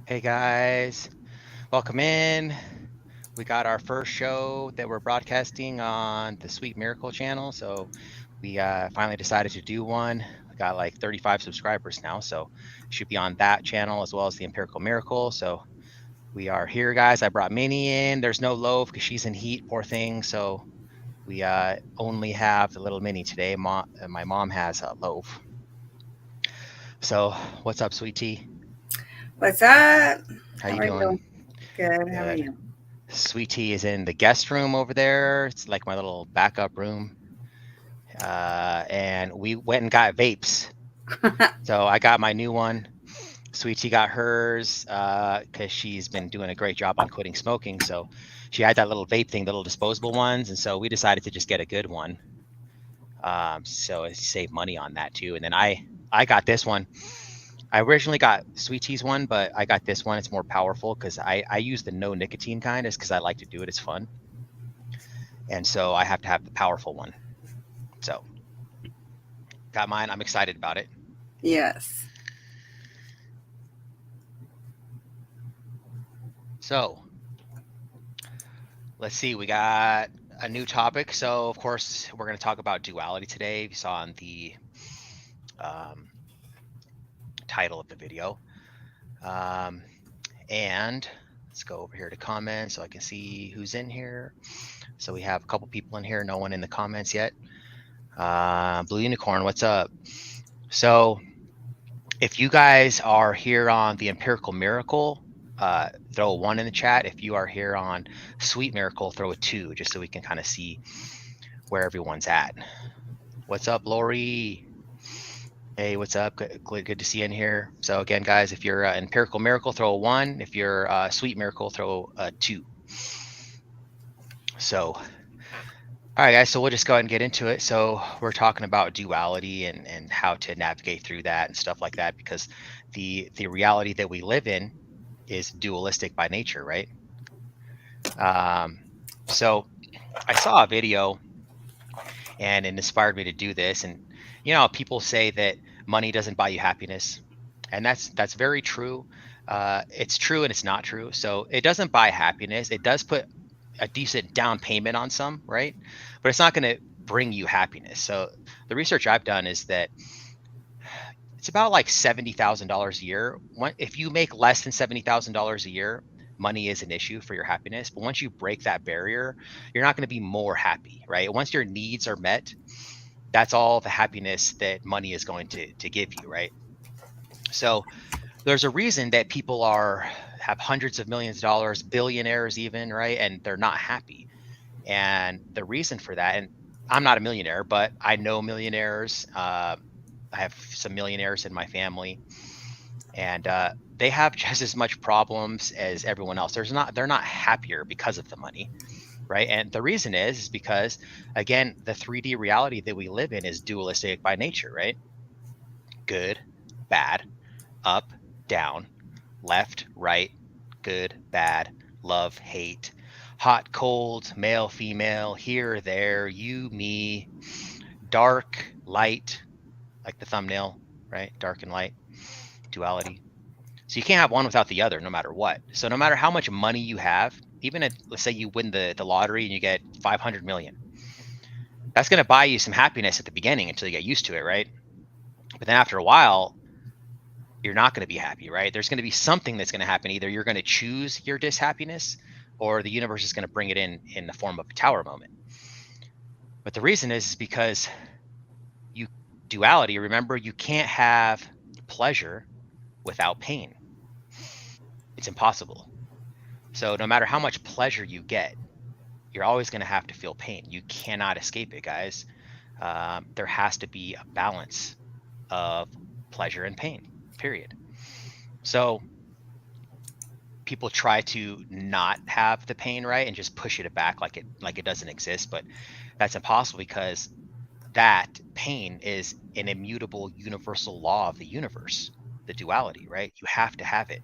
Hey guys, welcome in. We got our first show that we're broadcasting on the Sweet Miracle channel. So we finally decided to do one. We got like 35 subscribers now, so should be on that channel as well as the Empirical Miracle. So we are here, guys. I brought Minnie in. There's no Loaf because she's in heat, poor thing. So we only have the little Minnie today. My mom has a Loaf. So what's up, sweet tea? What's up? How How you are doing? you? Good. How are Good. you? Sweet Tea is in the guest room over there. It's like my little backup room. And we went and got vapes. So I got my new one. Sweet Tea got hers because she's been doing a great job on quitting smoking. So she had that little vape thing, the little disposable ones. And so we decided to just get a good one. So it saved money on that too. And then I got this one. I originally got Sweet Tea's one, but I got this one. It's more powerful because I use the no nicotine kind, is because I like to do it. It's fun. And so I have to have the powerful one. So got mine. I'm excited about it. Yes. So let's see. We got a new topic. So of course we're going to talk about duality today. You saw on the um, title of the video. Um, and let's go over here to comments so I can see who's in here. So we have a couple people in here. No one in the comments yet. Blue Unicorn, what's up? So if you guys are here on the Empirical Miracle, throw a 1 in the chat. If you are here on Sweet Miracle, throw a 2, just so we can kind of see where everyone's at. What's up, Lori? Hey, what's up? Good to see you in here. So again, guys, if you're Empirical Miracle, throw a 1. If you're Sweet Miracle, throw a 2. So, all right, guys, so we'll just go ahead and get into it. So we're talking about duality and how to navigate through that and stuff like that, because the reality that we live in is dualistic by nature, right? Um, so I saw a video and it inspired me to do this. And people say that money doesn't buy you happiness, and that's very true. It's true and it's not true. So it doesn't buy happiness. It does put a decent down payment on some, right? But it's not going to bring you happiness. So the research I've done is that it's about like $70,000 a year. If you make less than $70,000 a year, money is an issue for your happiness. But once you break that barrier, you're not going to be more happy, right? Once your needs are met, that's all the happiness that money is going to give you, right? So there's a reason that people have hundreds of millions of dollars, billionaires even, right? And they're not happy. And the reason for that, and I'm not a millionaire, but I know millionaires. I have some millionaires in my family, and they have just as much problems as everyone else. They're not happier because of the money, right? And the reason is because, again, the 3D reality that we live in is dualistic by nature, right? Good, bad, up, down, left, right, good, bad, love, hate, hot, cold, male, female, here, there, you, me, dark, light, like the thumbnail, right? Dark and light, duality. So you can't have one without the other, no matter what. So no matter how much money you have, even if, let's say you win the lottery and you get 500 million, that's going to buy you some happiness at the beginning until you get used to it, right? But then after a while, you're not going to be happy, right? There's going to be something that's going to happen. Either you're going to choose your dishappiness, or the universe is going to bring it in the form of a tower moment. But the reason is because you duality, remember, you can't have pleasure without pain. It's impossible. So no matter how much pleasure you get, you're always going to have to feel pain. You cannot escape it, guys. There has to be a balance of pleasure and pain, period. So people try to not have the pain, right, and just push it back like it doesn't exist, but that's impossible, because that pain is an immutable universal law of the universe, the duality, right? You have to have it.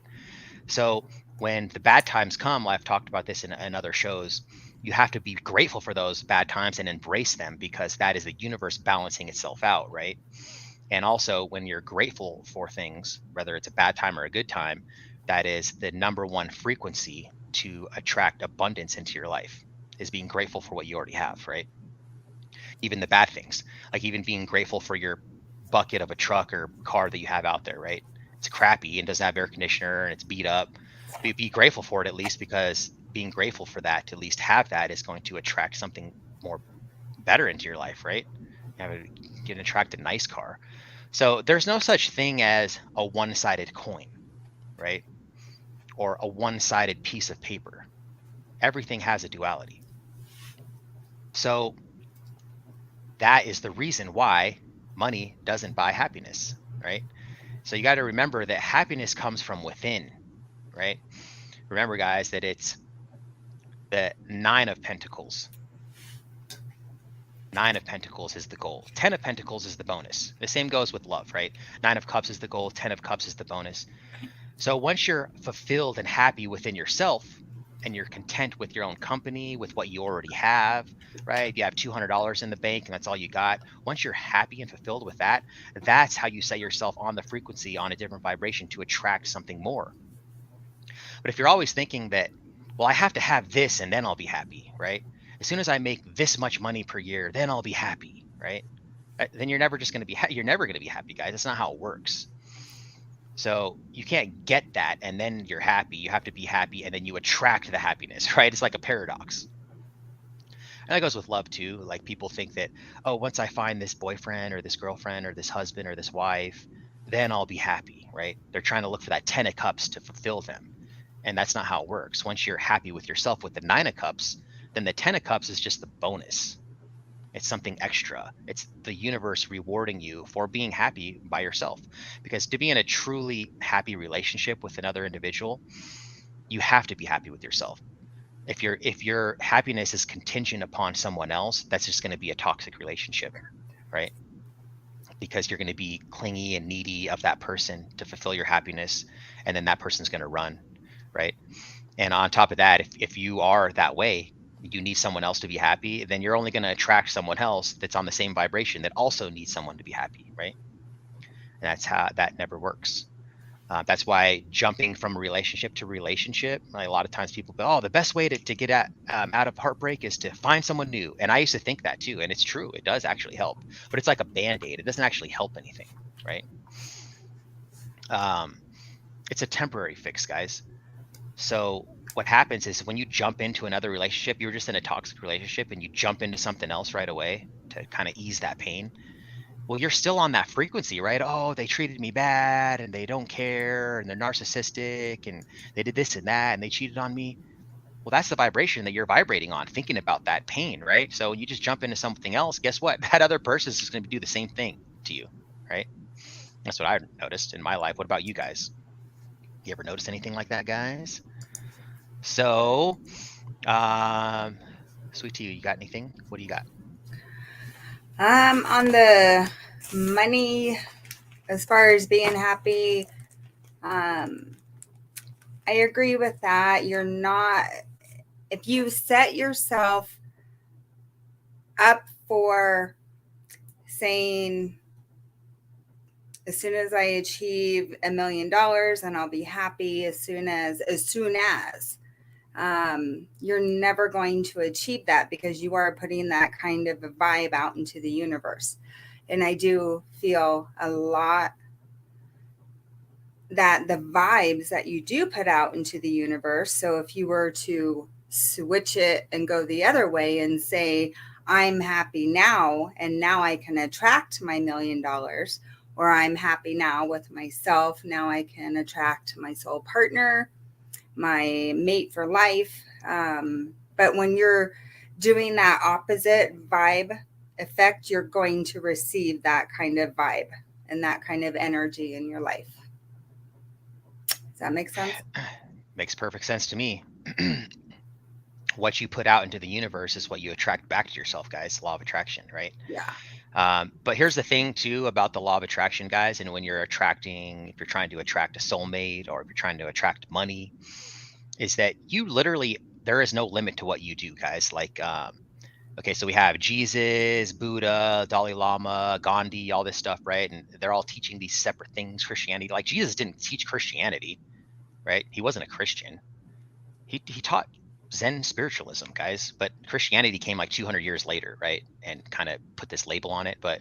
So when the bad times come, I've talked about this in other shows, you have to be grateful for those bad times and embrace them, because that is the universe balancing itself out, right? And also, when you're grateful for things, whether it's a bad time or a good time, that is the number one frequency to attract abundance into your life, is being grateful for what you already have, right? Even the bad things, like even being grateful for your bucket of a truck or car that you have out there, right? It's crappy and doesn't have air conditioner and it's beat up. Be grateful for it at least, because being grateful for that, to at least have that, is going to attract something more better into your life, right? You can attract a nice car. So there's no such thing as a one-sided coin, right? Or a one-sided piece of paper. Everything has a duality. So that is the reason why money doesn't buy happiness, right? So you got to remember that happiness comes from within, right? Remember, guys, that it's the Nine of Pentacles. Nine of Pentacles is the goal. 10 of Pentacles is the bonus. The same goes with love, right? Nine of Cups is the goal. 10 of Cups is the bonus. So once you're fulfilled and happy within yourself, and you're content with your own company, with what you already have, right? If you have $200 in the bank and that's all you got, once you're happy and fulfilled with that, that's how you set yourself on the frequency, on a different vibration, to attract something more. But if you're always thinking that, well, I have to have this and then I'll be happy, right? As soon as I make this much money per year, then I'll be happy, right? Then you're never just going to be you're never going to be happy, guys. That's not how it works. So you can't get that and then you're happy. You have to be happy and then you attract the happiness, right? It's like a paradox. And that goes with love too. Like people think that, oh, once I find this boyfriend or this girlfriend or this husband or this wife, then I'll be happy, right? They're trying to look for that 10 of Cups to fulfill them. And that's not how it works. Once you're happy with yourself with the Nine of Cups, then the 10 of Cups is just the bonus. It's something extra. It's the universe rewarding you for being happy by yourself. Because to be in a truly happy relationship with another individual, you have to be happy with yourself. If your happiness is contingent upon someone else, that's just going to be a toxic relationship, right? Because you're going to be clingy and needy of that person to fulfill your happiness, and then that person's going to run, right? And on top of that, if you are that way, you need someone else to be happy, then you're only going to attract someone else that's on the same vibration that also needs someone to be happy, right? And that's how that never works. That's why jumping from relationship to relationship, like a lot of times people go, oh, the best way to get out of heartbreak is to find someone new. And I used to think that too. And it's true. It does actually help. But it's like a Band-Aid. It doesn't actually help anything, right? It's a temporary fix, guys. So what happens is when you jump into another relationship, you're just in a toxic relationship and you jump into something else right away to kind of ease that pain. Well, you're still on that frequency, right? Oh, they treated me bad and they don't care and they're narcissistic and they did this and that and they cheated on me. Well, that's the vibration that you're vibrating on, thinking about that pain, right? So when you just jump into something else, guess what? That other person is just going to do the same thing to you, right? That's what I've noticed in my life. What about you guys? You ever notice anything like that, guys? So, Sweet Tea, you got anything? What do you got? On the money, as far as being happy, um, I agree with that. You're not, if you set yourself up for saying, as soon as I achieve $1 million, and I'll be happy as soon as you're never going to achieve that, because you are putting that kind of a vibe out into the universe. And I do feel a lot that the vibes that you do put out into the universe. So if you were to switch it and go the other way and say, I'm happy now, and now I can attract my $1 million, or I'm happy now with myself, now I can attract my soul partner, my mate for life. But when you're doing that opposite vibe effect, you're going to receive that kind of vibe and that kind of energy in your life. Does that make sense? Makes perfect sense to me. What you put out into the universe is what you attract back to yourself, guys. Law of attraction, right? Yeah. But here's the thing too about the law of attraction, guys. And when you're attracting, if you're trying to attract a soulmate or if you're trying to attract money, is that you literally, there is no limit to what you do, guys. Like, okay, so we have Jesus, Buddha, Dalai Lama, Gandhi, all this stuff, right? And they're all teaching these separate things, Christianity. Like Jesus didn't teach Christianity, right? He wasn't a Christian. He taught Zen spiritualism, guys, but Christianity came like 200 years later, right? And kind of put this label on it. But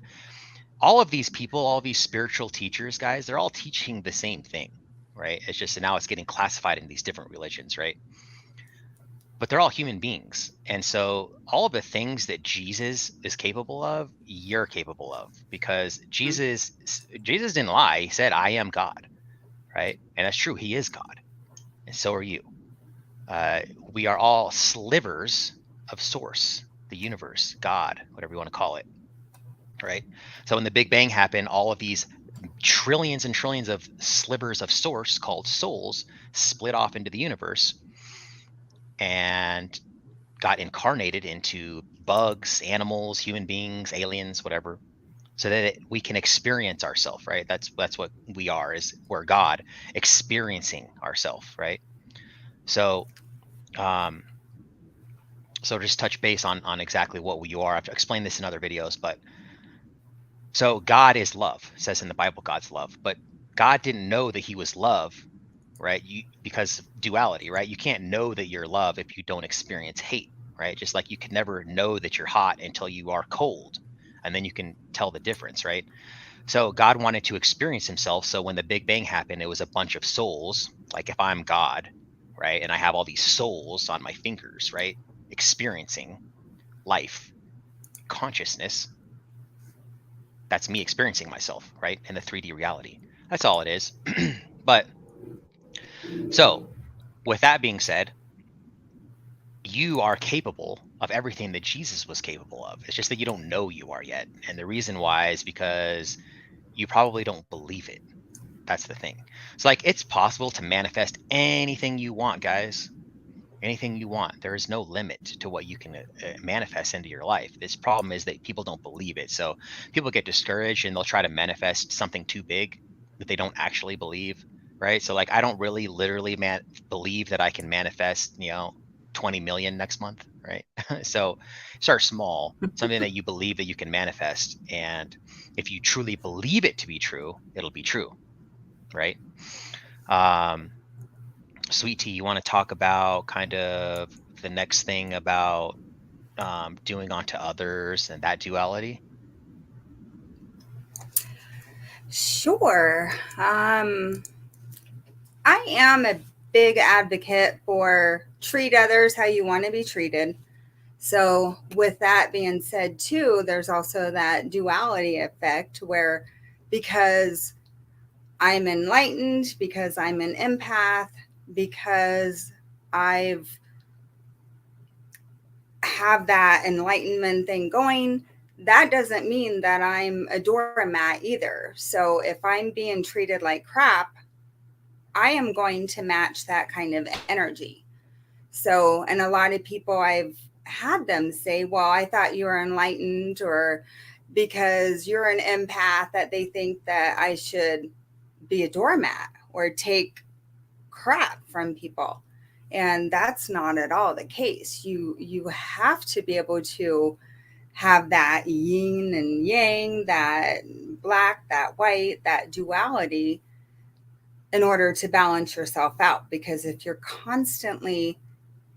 all of these people, all these spiritual teachers, guys, they're all teaching the same thing, right? It's just now it's getting classified in these different religions, right? But they're all human beings. And so all of the things that Jesus is capable of, you're capable of, because Jesus didn't lie. He said, "I am God," right? And that's true. He is God, and so are you. Uh, we are all slivers of source, the universe, God, whatever you want to call it, right? So when the Big Bang happened, all of these trillions and trillions of slivers of source called souls split off into the universe and got incarnated into bugs, animals, human beings, aliens, whatever, so that we can experience ourselves, right? That's what we are, is we're God experiencing ourselves, right? So um so just touch base on exactly what you are. I've explained this in other videos, but so God is love. It says in the Bible God's love, but God didn't know that he was love, right? Because of duality, right? You can't know that you're love if you don't experience hate, right? Just like you can never know that you're hot until you are cold, and then you can tell the difference, right? So God wanted to experience himself. So when the Big Bang happened, it was a bunch of souls. Like if I'm God, right, and I have all these souls on my fingers, right, experiencing life, consciousness, that's me experiencing myself, right, in the 3D reality. That's all it is. But so with that being said, you are capable of everything that Jesus was capable of. It's just that you don't know you are yet. And the reason why is because you probably don't believe it. That's the thing. It's like it's possible to manifest anything you want, guys. Anything you want. There is no limit to what you can manifest into your life. This problem is that people don't believe it. So people get discouraged and they'll try to manifest something too big that they don't actually believe, right? So like I don't really literally believe that I can manifest, 20 million next month, right? So start small, something that you believe that you can manifest, and if you truly believe it to be true, it'll be true, right? Um, Sweet Tea, you want to talk about kind of the next thing about doing unto others and that duality? Sure. I am a big advocate for treat others how you want to be treated. So, with that being said, too, there's also that duality effect where because I'm enlightened, because I'm an empath, because I've have that enlightenment thing going, that doesn't mean that I'm a doormat either. So if I'm being treated like crap, I am going to match that kind of energy. So, and a lot of people I've had them say, well, I thought you were enlightened, or because you're an empath, that they think that I should be a doormat or take crap from people. And that's not at all the case. You have to be able to have that yin and yang, that black, that white, that duality in order to balance yourself out. Because if you're constantly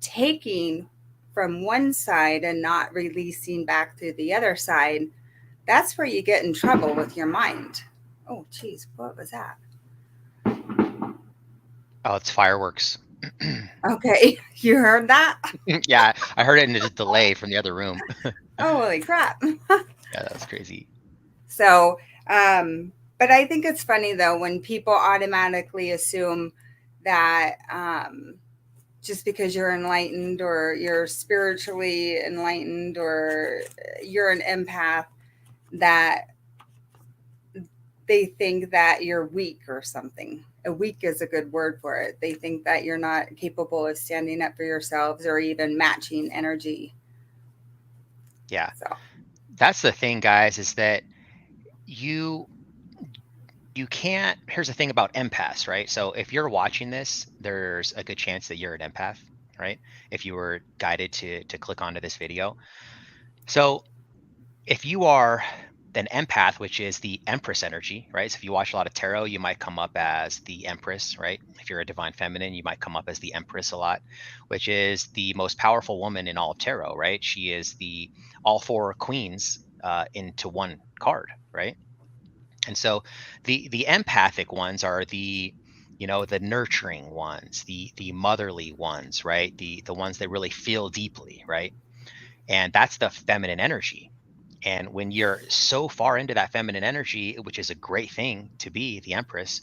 taking from one side and not releasing back through the other side, that's where you get in trouble with your mind. Oh, geez, what was that? Oh, it's fireworks. Okay, you heard that? Yeah, I heard it in a delay from the other room. Holy crap. Yeah, that was crazy. So, but I think it's funny though when people automatically assume that just because you're enlightened or you're spiritually enlightened or you're an empath, that they think that you're weak or something. A weak is a good word for it. They think that you're not capable of standing up for yourselves or even matching energy. Yeah, So, that's the thing, guys, is that you you can't. Here's the thing about empaths, right? So if you're watching this, there's a good chance that you're an empath, right? If you were guided to click onto this video. So if you are an empath, which is the Empress energy, right? So if you watch a lot of tarot, you might come up as the Empress, right? If you're a divine feminine, you might come up as the Empress a lot, which is the most powerful woman in all of tarot, right? She is the all four queens into one card, right? And so the empathic ones are the, you know, the nurturing ones, the motherly ones, right? The ones that really feel deeply, right? And that's the feminine energy. And when you're so far into that feminine energy, which is a great thing to be the Empress,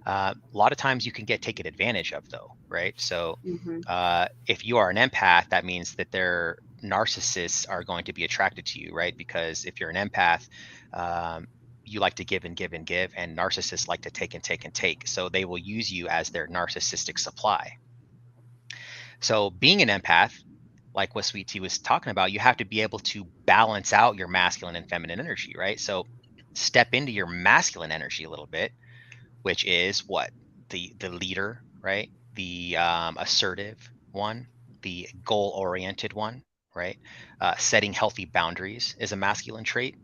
a lot of times you can get taken advantage of, though, right? So Mm-hmm. if you are an empath, that means that their narcissists are going to be attracted to you, right? Because if you're an empath, um, you like to give and give and give, and narcissists like to take and take and take. So they will use you as their narcissistic supply. So being an empath, like what Sweet Tea was talking about, you have to be able to balance out your masculine and feminine energy, right? So step into your masculine energy a little bit, which is what? The leader, right? The assertive one, the goal oriented one, right? Setting healthy boundaries is a masculine trait.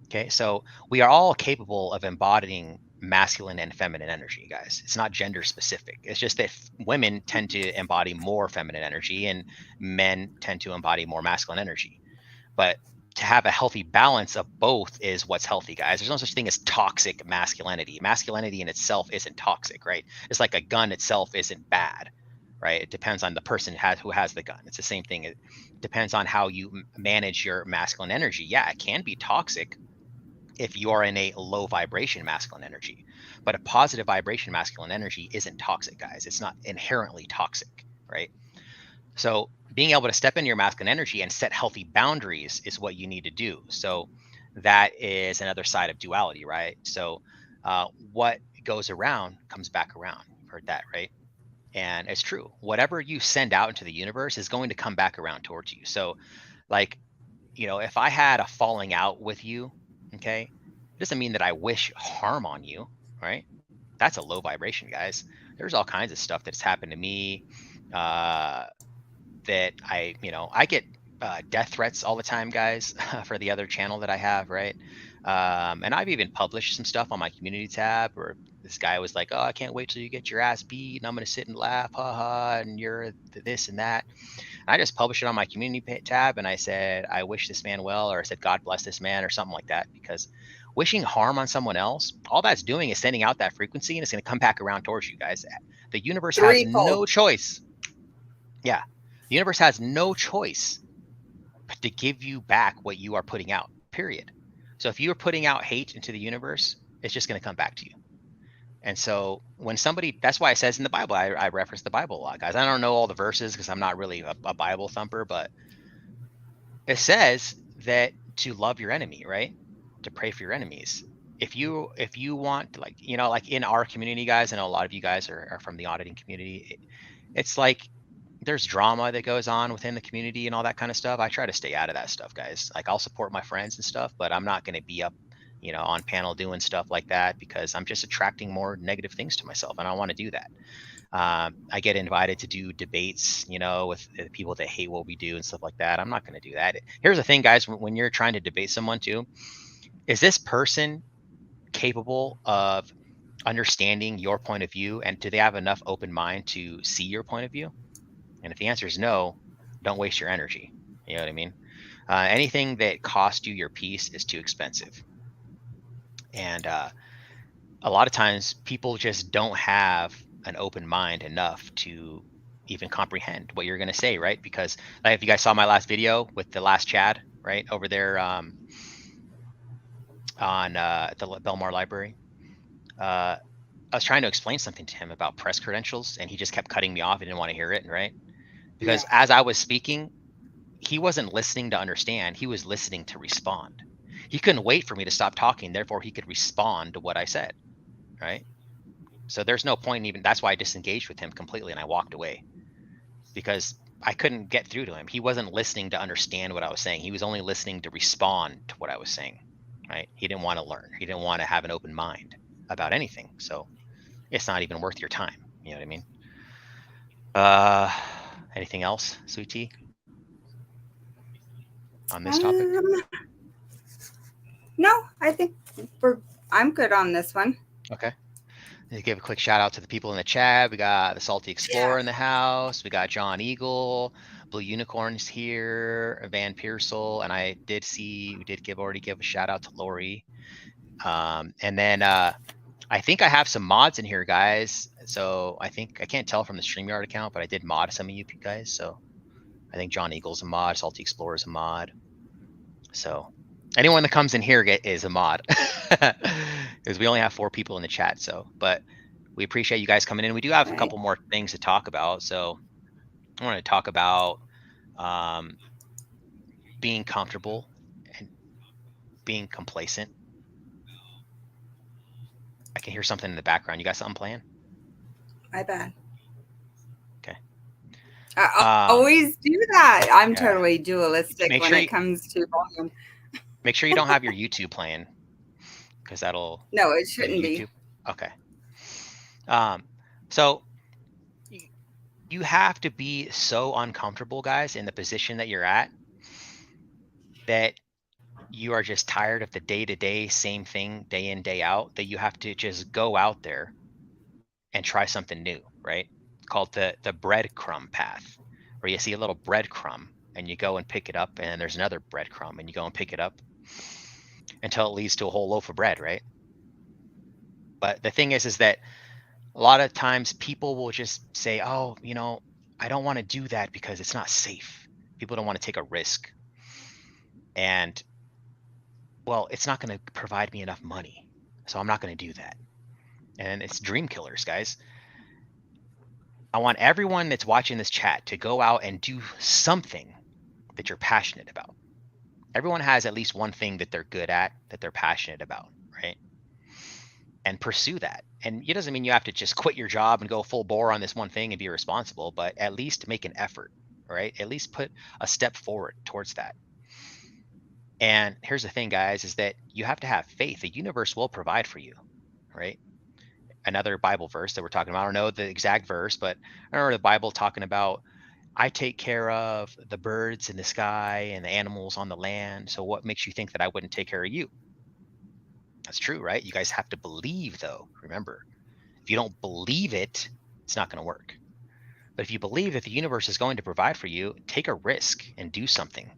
Okay, so we are all capable of embodying masculine and feminine energy, guys. It's not gender specific. It's just that women tend to embody more feminine energy and men tend to embody more masculine energy. But to have a healthy balance of both is what's healthy, guys. There's no such thing as toxic masculinity. Masculinity in itself isn't toxic, right? It's like a gun itself isn't bad, right? It depends on the person who has the gun. It's the same thing. It depends on how you manage your masculine energy. Yeah, it can be toxic if you are in a low vibration masculine energy. But a positive vibration masculine energy isn't toxic, guys. It's not inherently toxic, right? So being able to step into your masculine energy and set healthy boundaries is what you need to do. So that is another side of duality, right? So what goes around comes back around. You've heard that, right? And it's true. Whatever you send out into the universe is going to come back around towards you. So, like, you know, if I had a falling out with you, okay, it doesn't mean that I wish harm on you, right? That's a low vibration, guys. There's all kinds of stuff that's happened to me uh, that I get death threats all the time, guys, for the other channel that I have, right? And I've even published some stuff on my community tab where this guy was like, "Oh, I can't wait till you get your ass beat, and I'm gonna sit and laugh, haha, and you're this and that." I just published it on my community tab, and I said, "I wish this man well," or I said, "God bless this man," or something like that, because wishing harm on someone else, all that's doing is sending out that frequency, and it's going to come back around towards you guys. The universe has Threefold. no choice. Yeah, the universe has no choice but to give you back what you are putting out. Period. So if you are putting out hate into the universe, it's just going to come back to you. And so when somebody, that's why it says in the Bible, I reference the Bible a lot, guys. I don't know all the verses because I'm not really a Bible thumper, but it says that to love your enemy, right? To pray for your enemies. If you want, like, like in our community, guys, I know a lot of you guys are from the auditing community. It's like there's drama that goes on within the community and all that kind of stuff. I try to stay out of that stuff, guys. Like, I'll support my friends and stuff, but I'm not going to be up, on panel doing stuff like that, because I'm just attracting more negative things to myself, and I don't want to do that. I get invited to do debates, with people that hate what we do and stuff like that. I'm not going to do that. Here's the thing, guys: when you're trying to debate someone too, is this person capable of understanding your point of view, and do they have enough open mind to see your point of view? And if the answer is no, don't waste your energy. You know what I mean? Anything that costs you your peace is too expensive. And a lot of times people just don't have an open mind enough to even comprehend what you're going to say, right? Because, like, if you guys saw my last video with the last Chad, right, over there on the Belmar Library, I was trying to explain something to him about press credentials, and he just kept cutting me off. He didn't want to hear it, right? Because Yeah. as I was speaking, he wasn't listening to understand. He was listening to respond. He couldn't wait for me to stop talking. Therefore, he could respond to what I said, right? So there's no point in even. That's why I disengaged with him completely and I walked away, because I couldn't get through to him. He wasn't listening to understand what I was saying. He was only listening to respond to what I was saying, right? He didn't want to learn. He didn't want to have an open mind about anything. So it's not even worth your time. You know what I mean? Uh, Anything else, Sweet Tea, on this topic? Um, No, I think we're. I'm good on this one. Okay. Give a quick shout out to the people in the chat. We got the Salty Yeah. Explorer in the house. We got John Eagle, Blue Unicorns here, Van Pearsall, and I did see we did already give a shout out to Lori. And then I think I have some mods in here, guys. So I think I can't tell from the StreamYard account, but I did mod some of you guys. So I think John Eagle's a mod, Salty Explorer is a mod. So anyone that comes in here is a mod because we only have 4 people in the chat. So, but we appreciate you guys coming in. We do have a Right. couple more things to talk about. So I want to talk about um, being comfortable and being complacent. I can hear something in the background. You got something playing? My bad. Okay. I always do that. I'm Yeah. totally dualistic Make when sure it you comes to volume. don't have your YouTube playing because that'll No, it your shouldn't be. YouTube. Okay. Um, so you have to be so uncomfortable, guys, in the position that you're at that you are just tired of the day-to-day same thing day in day out that you have to just go out there and try something new, right? Called the breadcrumb path, where you see a little breadcrumb and you go and pick it up, and there's another breadcrumb and you go and pick it up until it leads to a whole loaf of bread, right? But the thing is that a lot of times people will just say, oh, I don't want to do that because it's not safe. People don't want to take a risk. And well, it's not going to provide me enough money. So I'm not going to do that. And it's dream killers, guys. I want everyone that's watching this chat to go out and do something that you're passionate about. Everyone has at least one thing that they're good at, that they're passionate about, right? And pursue that. And it doesn't mean you have to just quit your job and go full bore on this one thing and be responsible, but at least make an effort, right? At least put a step forward towards that. And here's the thing, guys, is that you have to have faith. The universe will provide for you, right? Another Bible verse that we're talking about. I don't know the exact verse, but I remember the Bible talking about, I take care of the birds in the sky and the animals on the land. So what makes you think that I wouldn't take care of you? That's true, right? You guys have to believe, though. Remember, if you don't believe it, it's not going to work. But if you believe that the universe is going to provide for you, take a risk and do something.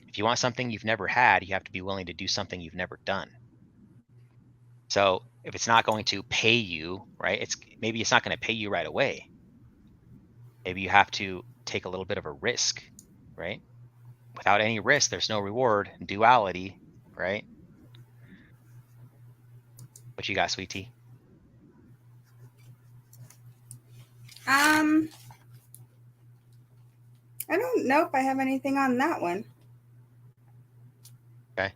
If you want something you've never had, you have to be willing to do something you've never done. So if it's not going to pay you, right, maybe it's not going to pay you right away. Maybe you have to take a little bit of a risk, right? Without any risk, there's no reward. Duality, right? What you got, sweet tea? Um, I don't know if I have anything on that one. Okay.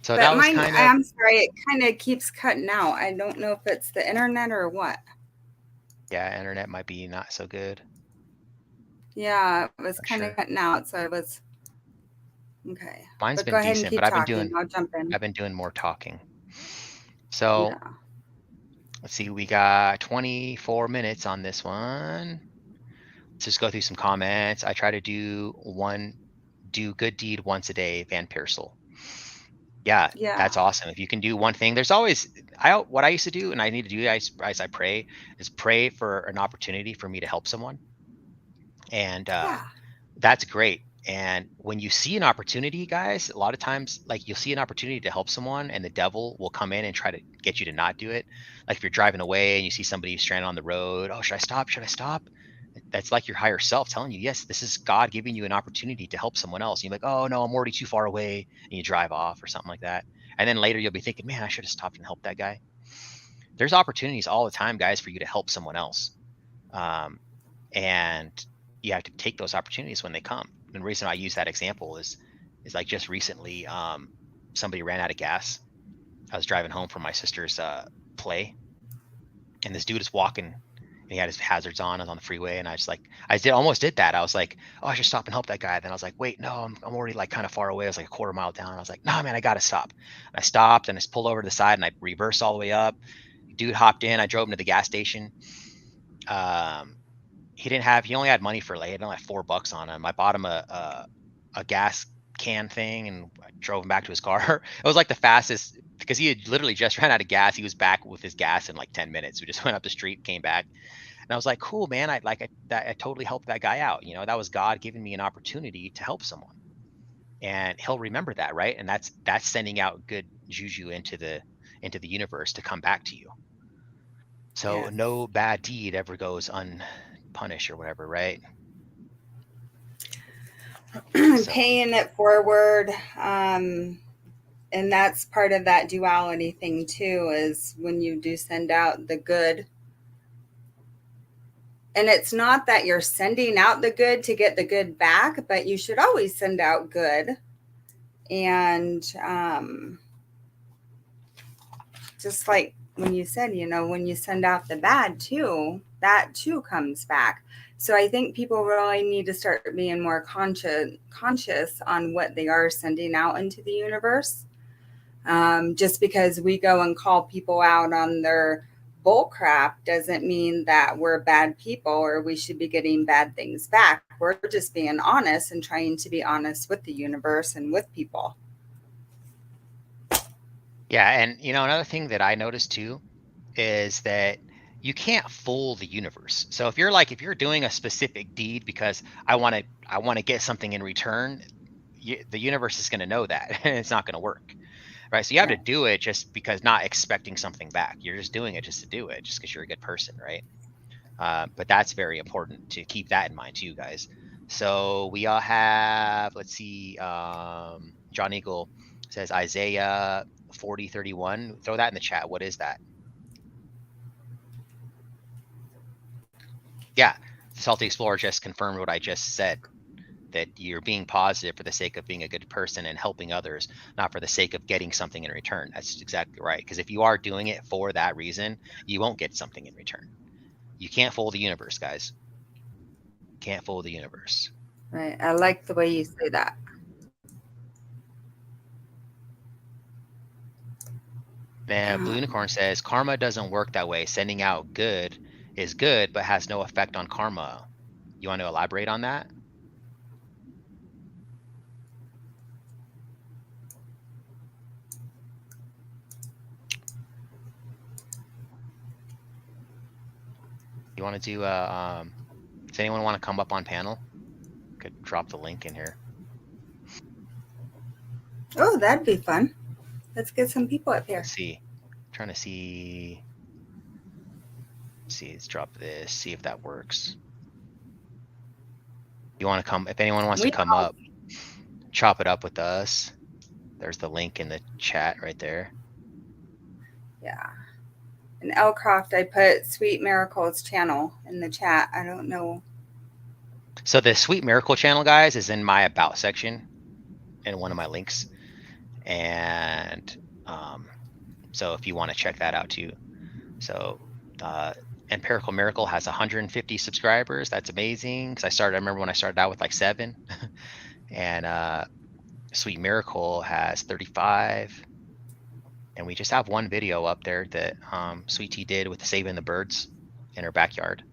So But that was mine, kind of, I'm sorry, it kind of keeps cutting out. I don't know if it's the internet or what. yeah, internet might be not so good. Yeah, it was Not kind of sure. cutting out. So I was, okay. Mine's But been go ahead and decent, but keep talking. I'll jump in. I've been doing more talking. So Yeah. let's see, we got 24 minutes on this one. Let's just go through some comments. I try to do good deed once a day, Van Pearsall. Yeah, Yeah. that's awesome. If you can do one thing, there's always what I used to do, and I need to do as I pray, is pray for an opportunity for me to help someone. And Yeah. that's great. And when you see an opportunity, guys, a lot of times, like you'll see an opportunity to help someone, and the devil will come in and try to get you to not do it. Like if you're driving away and you see somebody stranded on the road, oh, should I stop? Should I stop? That's like your higher self telling you, yes, this is God giving you an opportunity to help someone else. And you're like, oh no, I'm already too far away, and you drive off or something like that. And then later you'll be thinking, man, I should have stopped and helped that guy. There's opportunities all the time, guys, for you to help someone else. And you have to take those opportunities when they come. And the reason I use that example is like just recently, somebody ran out of gas. I was driving home from my sister's play, and this dude is walking, and he had his hazards on. I was on the freeway, and almost did that. I was like, oh, I should stop and help that guy. Then I was like, wait, no, I'm already like kind of far away. I was like a quarter mile down. I was like, no, man, I gotta stop. And I stopped and I just pulled over to the side and I reversed all the way up. Dude hopped in. I drove him to the gas station. He only had money for, like, he had only $4 on him. I bought him a gas can thing, and I drove him back to his car. It was like the fastest, because he had literally just ran out of gas. He was back with his gas in like 10 minutes. We just went up the street, came back, and I was like, cool, man. I totally helped that guy out. That was God giving me an opportunity to help someone, and he'll remember that, right? And that's sending out good juju into the universe to come back to you. So Yes. no bad deed ever goes unpunished or whatever, right? So Paying it forward. And that's part of that duality thing too, is when you do send out the good. And it's not that you're sending out the good to get the good back, but you should always send out good. And just like when you said, when you send out the bad too, that too comes back. So I think people really need to start being more conscious on what they are sending out into the universe. Just because we go and call people out on their bull crap doesn't mean that we're bad people or we should be getting bad things back. We're just being honest and trying to be honest with the universe and with people. yeah, and another thing that I noticed too is that you can't fool the universe. So if you're doing a specific deed because I want to get something in return, the universe is going to know that, and it's not going to work. Right. So you have to Right. do it just because, not expecting something back. You're just doing it just to do it, just because you're a good person. Right. But that's very important to keep that in mind too, guys. So we all have, let's see, John Eagle says Isaiah 40:31. Throw that in the chat. What is that? Yeah. Salty Explorer just confirmed what I just said, that you're being positive for the sake of being a good person and helping others, not for the sake of getting something in return. That's exactly right. Because if you are doing it for that reason, you won't get something in return. You can't fool the universe, guys. Can't fool the universe. Right. I like the way you say that. Then Blue Unicorn says karma doesn't work that way. Sending out good is good, but has no effect on karma. You want to elaborate on that? You want to do does anyone want to come up on panel? Could drop the link in here. Oh, that'd be fun. Let's get some people up here. Let's see. I'm trying to see. Let's see, let's drop this, see if that works. You want to come, if anyone wants to come up, chop it up with us. There's the link in the chat right there. Yeah. And Elcroft, I put Sweet Miracles channel in the chat. I don't know. So the Sweet Miracle channel, guys, is in my About section in one of my links. And so if you want to check that out too. So Empirical Miracle has 150 subscribers. That's amazing. Because I remember when I started out with like 7. And Sweet Miracle has 35. And we just have one video up there that Sweet Tea did with saving the birds in her backyard.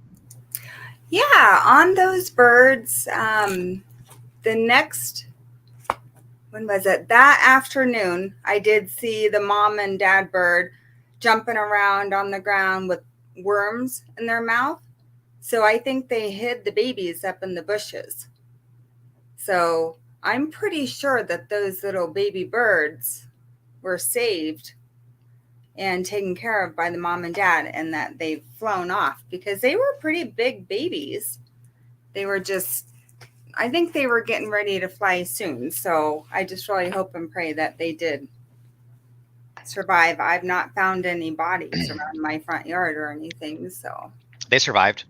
Yeah, on those birds, the next, when was it? That afternoon, I did see the mom and dad bird jumping around on the ground with worms in their mouth. So I think they hid the babies up in the bushes. So I'm pretty sure that those little baby birds were saved and taken care of by the mom and dad, and that they've flown off because they were pretty big babies. They were just, I think they were getting ready to fly soon. So I just really hope and pray that they did survive. I've not found any bodies around my front yard or anything. So they survived.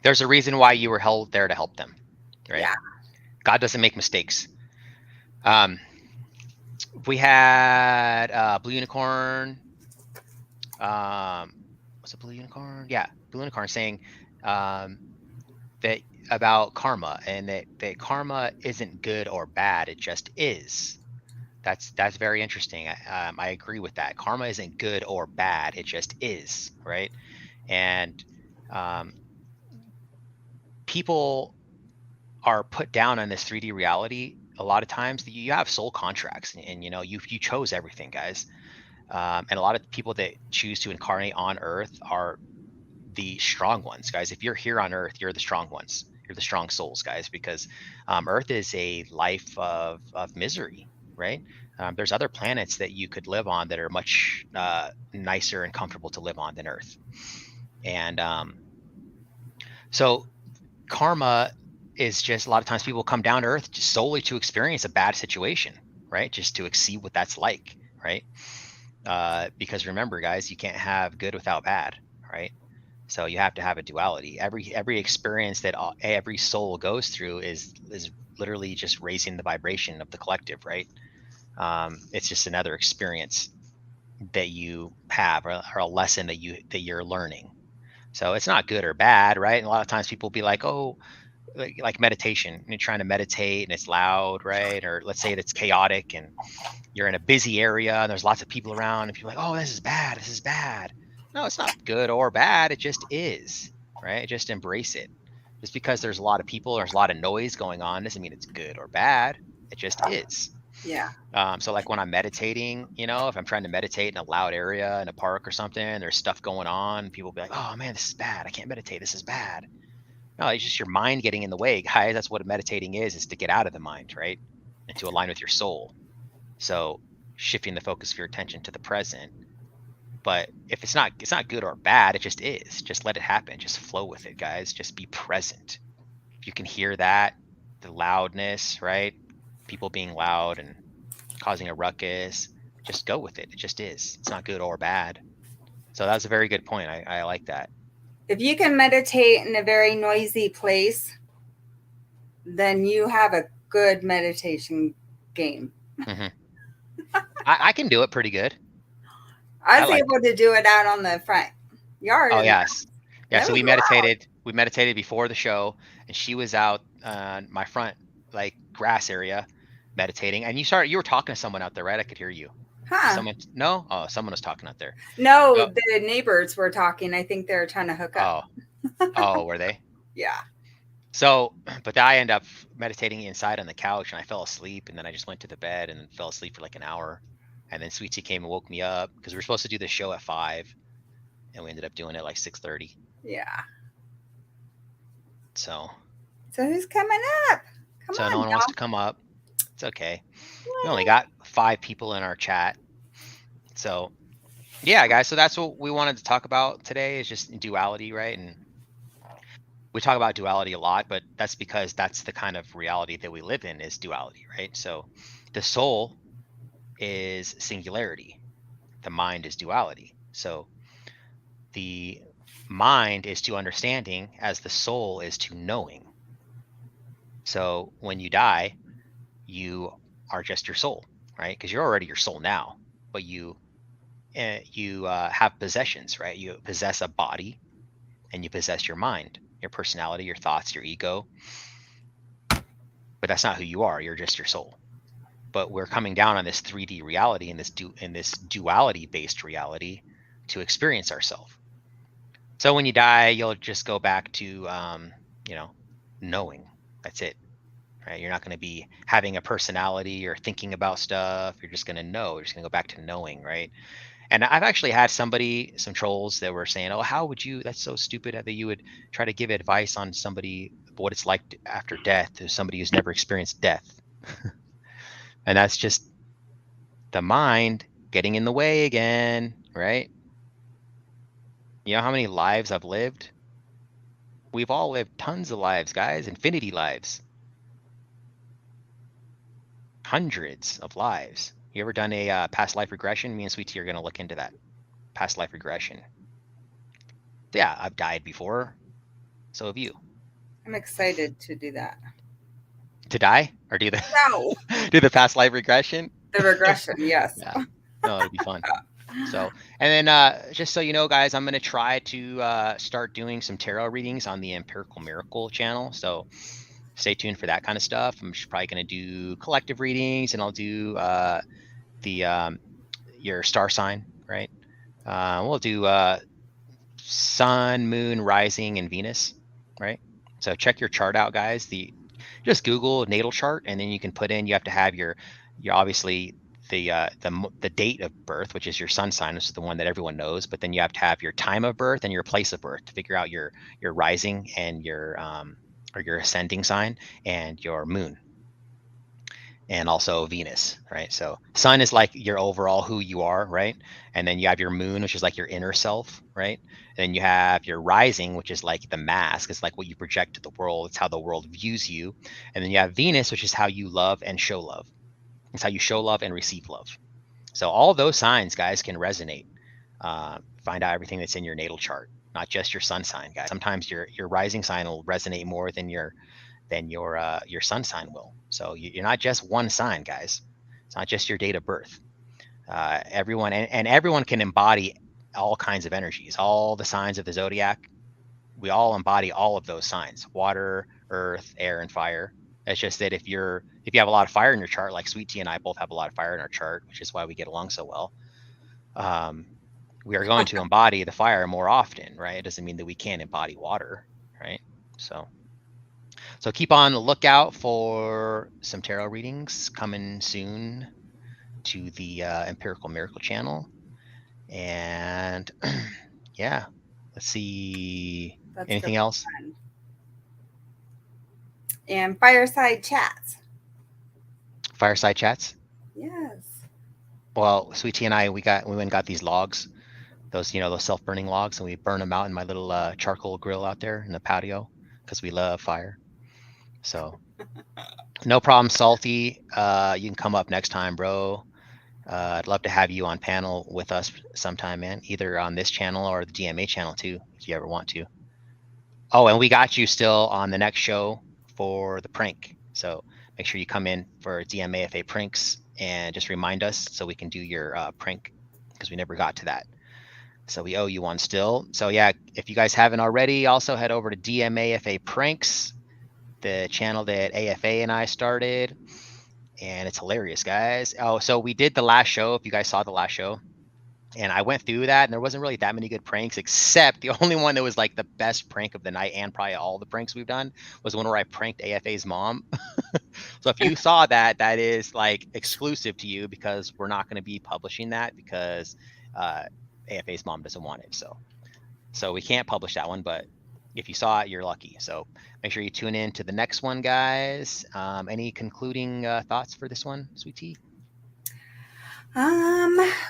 There's a reason why you were held there to help them, right? Yeah. God doesn't make mistakes. We had Blue Unicorn. Was it Blue Unicorn? Yeah, Blue Unicorn saying that about karma, and that karma isn't good or bad. It just is. That's very interesting. I agree with that. Karma isn't good or bad. It just is, right? And people are put down on this 3D reality a lot of times you have soul contracts, and you know, you chose everything, guys. And a lot of people that choose to incarnate on Earth are the strong ones, guys. If you're here on Earth, you're the strong ones. You're the strong souls, guys, because Earth is a life of misery, right? There's other planets that you could live on that are much nicer and comfortable to live on than Earth. And so karma is just, a lot of times people come down to Earth just solely to experience a bad situation, right? Just to see what that's like, right? Because remember, guys, you can't have good without bad, right? So you have to have a duality. Every experience that every soul goes through is literally just raising the vibration of the collective, right? It's just another experience that you have, or a lesson that you're learning. So it's not good or bad, right? And a lot of times people will be like, oh, like meditation. You're trying to meditate and it's loud, right? Or let's say it's chaotic and you're in a busy area and there's lots of people around and people are like, oh, this is bad, this is bad. No, it's not good or bad, it just is, right? Just embrace it. Just because there's a lot of people, there's a lot of noise going on, doesn't mean it's good or bad, it just is. Yeah. So like when I'm meditating, you know, if I'm trying to meditate in a loud area in a park or something, there's stuff going on, people will be like, oh man, this is bad, I can't meditate, this is bad. No, it's just your mind getting in the way, guys. That's what meditating is to get out of the mind, right? And to align with your soul. So shifting the focus of your attention to the present. But if it's not good or bad, it just is. Just let it happen. Just flow with it, guys. Just be present. If you can hear that, the loudness, right? People being loud and causing a ruckus, just go with it. It just is. It's not good or bad. So that's a very good point. I like that. If you can meditate in a very noisy place, then you have a good meditation game. Hmm. I can do it pretty good. I I was like. able to do it out on the front yard, Oh and yes, yeah. that So was loud. we meditated before the show, and she was out my front like grass area meditating. And you were talking to someone out there, right? I could hear you. Did Huh? someone? No. Oh, someone was talking out there. No, Oh, the neighbors were talking. I think they were trying to hook up. oh, oh. Were they? Yeah. So, but I end up meditating inside on the couch, and I fell asleep, and then I just went to the bed and fell asleep for like an hour, and then Sweet Tea came and woke me up because we were supposed to do the show at 5, and we ended up doing it like 6:30. Yeah. So, So who's coming up? Come so no on, one wants to y'all. come up. It's okay. We only What? got 5 people in our chat. So, yeah, guys. So that's what we wanted to talk about today is just duality, right? And we talk about duality a lot, but that's because that's the kind of reality that we live in is duality, right? So the soul is singularity. The mind is duality. So the mind is to understanding as the soul is to knowing. So when you die, you are just your soul, right? Because you're already your soul now, but you have possessions, right? You possess a body and you possess your mind, your personality, your thoughts, your ego. But that's not who you are. You're just your soul. But we're coming down on this 3D reality and this duality based reality to experience ourselves. So when you die, you'll just go back to you know, knowing. That's it. Right? You're not going to be having a personality or thinking about stuff. You're just going to know. You're just going to go back to knowing, right? And I've actually had some trolls that were saying, "Oh, how would you? That's so stupid that you would try to give advice on somebody what it's like after death to somebody who's never experienced death." And that's just the mind getting in the way again, right? You know how many lives I've lived? We've all lived tons of lives, guys, infinity lives, hundreds of lives. You ever done a past life regression? Me and Sweet Tea are going to look into that past life regression. Yeah, I've died before. So have you. I'm excited to do that. To die or do the No, do the past life regression? the regression. Yes. Yeah, no, it'll be fun. So, and then just so you know, guys, I'm going to try to start doing some tarot readings on the Empirical Miracle channel. So stay tuned for that kind of stuff. I'm probably going to do collective readings, and I'll do the your star sign, right? We'll do Sun, Moon, Rising, and Venus, right? So check your chart out, guys. just Google natal chart, and then you can put in. You have to have your obviously the date of birth, which is your sun sign, which is the one that everyone knows. But then you have to have your time of birth and your place of birth to figure out your rising and your or your ascending sign and your moon, and also Venus, right? So sun is like your overall who you are, right? And then you have your moon, which is like your inner self, right? And then you have your rising, which is like the mask. It's like what you project to the world. It's how the world views you. And then you have Venus, which is how you love and show love. It's how you show love and receive love. So all those signs, guys, can resonate. Find out everything that's in your natal chart, not just your sun sign, guys. Sometimes your rising sign will resonate more than your sun sign will. So you're not just one sign, guys. It's not just your date of birth. Everyone and everyone can embody all kinds of energies, all the signs of the zodiac. We all embody all of those signs: water, earth, air, and fire. It's just that if you have a lot of fire in your chart, like Sweet Tea and I both have a lot of fire in our chart, which is why we get along so well. Um, we are going to embody the fire more often, right? It doesn't mean that we can't embody water, right? So keep on the lookout for some tarot readings coming soon to the Empirical Miracle channel. And yeah, let's see. That's Anything gonna else? be fun. And fireside chats. Fireside chats? Yes. Well, Sweet Tea and I, we went and got these logs, those self-burning logs, and we burn them out in my little charcoal grill out there in the patio because we love fire. So no problem, Salty. You can come up next time, bro. I'd love to have you on panel with us sometime, man, either on this channel or the DMA channel too, if you ever want to. Oh, and we got you still on the next show for the prank. So make sure you come in for DMAFA pranks and just remind us so we can do your prank, because we never got to that. So we owe you one still. So yeah, if you guys haven't already, also head over to DMAFA pranks, the channel that AFA and I started. And it's hilarious, guys. Oh, so we did the last show, if you guys saw the last show, and I went through that, and there wasn't really that many good pranks, except the only one that was like the best prank of the night, and probably all the pranks we've done, was one where I pranked AFA's mom. So if you saw that, that is like exclusive to you, because we're not going to be publishing that because AFA's mom doesn't want it. So we can't publish that one, but if you saw it, you're lucky. So make sure you tune in to the next one, guys. Any concluding thoughts for this one, Sweet Tea?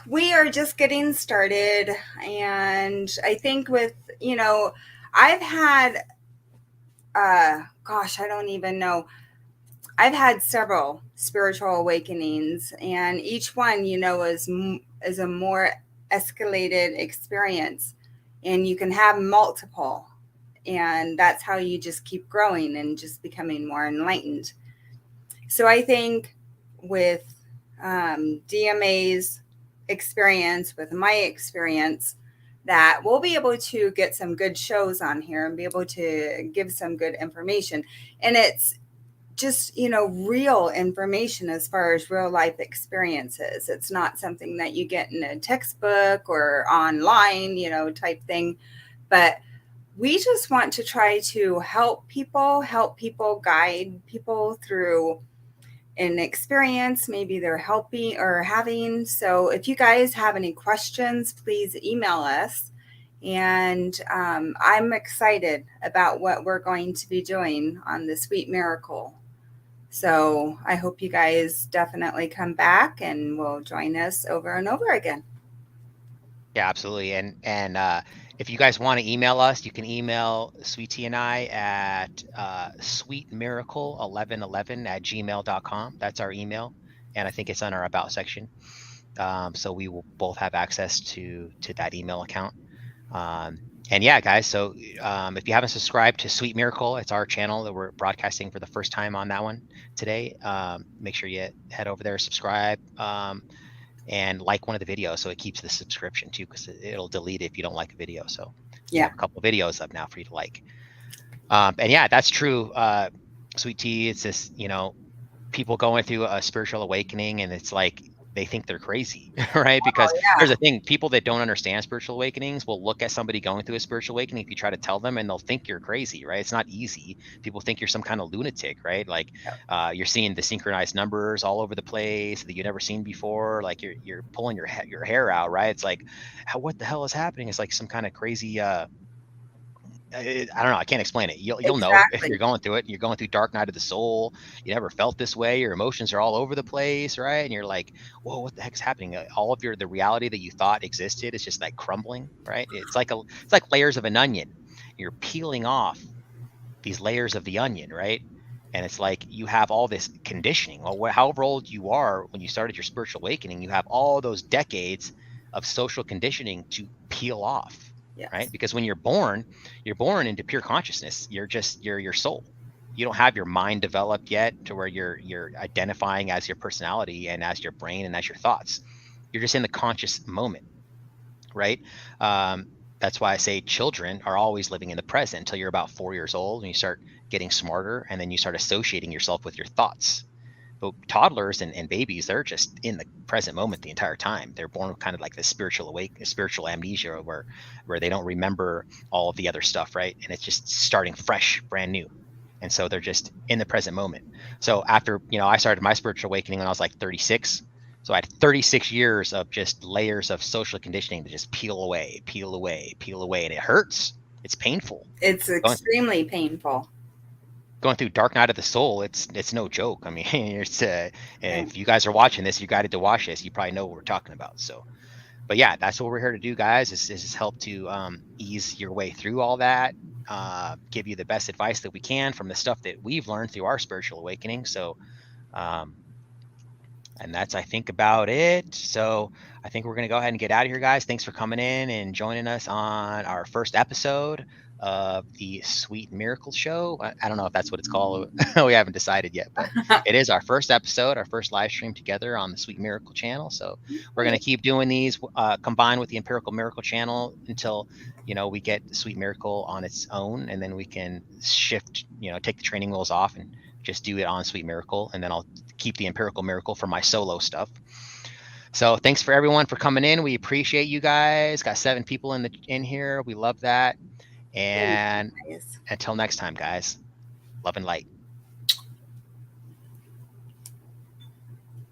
We are just getting started, and I think I've had, gosh, I don't even know. I've had several spiritual awakenings, and each one, is a more escalated experience, and you can have multiple, and that's how you just keep growing and just becoming more enlightened. So I think with DMA's experience, with my experience, that we'll be able to get some good shows on here and be able to give some good information. And it's just, real information as far as real life experiences. It's not something that you get in a textbook or online, type thing. But we just want to try to help people, guide people through an experience maybe they're helping or having. So if you guys have any questions, please email us. And I'm excited about what we're going to be doing on the Sweet Miracle. So I hope you guys definitely come back and will join us over and over again. Yeah, absolutely. And if you guys want to email us, you can email Sweet Tea and I at sweetmiracle1111@gmail.com. That's our email, and I think it's on our about section. So we will both have access to that email account. And yeah, guys, so if you haven't subscribed to Sweet Miracle, it's our channel that we're broadcasting for the first time on that one today. Make sure you head over there, subscribe, and like one of the videos, so it keeps the subscription too, because it'll delete it if you don't like a video. So we have a couple of videos up now for you to like. And yeah, that's true. Sweet Tea, it's this, people going through a spiritual awakening, and it's like they think they're crazy, right? Because Oh here's the yeah. thing, people that don't understand spiritual awakenings will look at somebody going through a spiritual awakening if you try to tell them, and they'll think you're crazy, right? It's not easy. People think you're some kind of lunatic, right? Like Yep. you're seeing the synchronized numbers all over the place that you've never seen before. Like you're pulling your hair out, right? It's like, what the hell is happening? It's like some kind of crazy I don't know. I can't explain it. You'll know if you're Exactly. going through it. And you're going through dark night of the soul. You never felt this way. Your emotions are all over the place, right? And you're like, whoa, what the heck is happening? All of the reality that you thought existed is just like crumbling, right? It's like layers of an onion. You're peeling off these layers of the onion, right? And it's like you have all this conditioning. Well, however old you are when you started your spiritual awakening, you have all those decades of social conditioning to peel off, right? Yes. Because when you're born into pure consciousness. You're your soul. You don't have your mind developed yet to where you're identifying as your personality and as your brain and as your thoughts. You're just in the conscious moment, right? Um, that's why I say children are always living in the present until you're about 4 years old and you start getting smarter and then you start associating yourself with your thoughts. But toddlers and babies, they're just in the present moment the entire time. They're born with kind of like this spiritual amnesia where they don't remember all of the other stuff, right? And it's just starting fresh, brand new. And so they're just in the present moment. So after, I started my spiritual awakening when I was like 36. So I had 36 years of just layers of social conditioning to just peel away, peel away, peel away. And it hurts. It's painful. It's Going extremely painful. going through Dark Night of the Soul, it's no joke. I mean, it's Yeah. if you guys are watching this, you guided to watch this, you probably know what we're talking about. So, but yeah, that's what we're here to do, guys. Is just help to ease your way through all that, give you the best advice that we can from the stuff that we've learned through our spiritual awakening. So, um, and that's, I think, about it. So I think we're going to go ahead and get out of here, guys. Thanks for coming in and joining us on our first episode of the Sweet Miracle Show. I don't know if that's what it's called. We haven't decided yet, but it is our first episode, our first live stream together on the Sweet Miracle channel. So we're going to keep doing these combined with the Empirical Miracle channel until, we get the Sweet Miracle on its own, and then we can shift, take the training wheels off and just do it on Sweet Miracle, and then I'll keep the Empirical Miracle for my solo stuff. So thanks for everyone for coming in. We appreciate you guys. Got 7 people in here. We love that. Thank you, And guys. until next time, guys, love and light.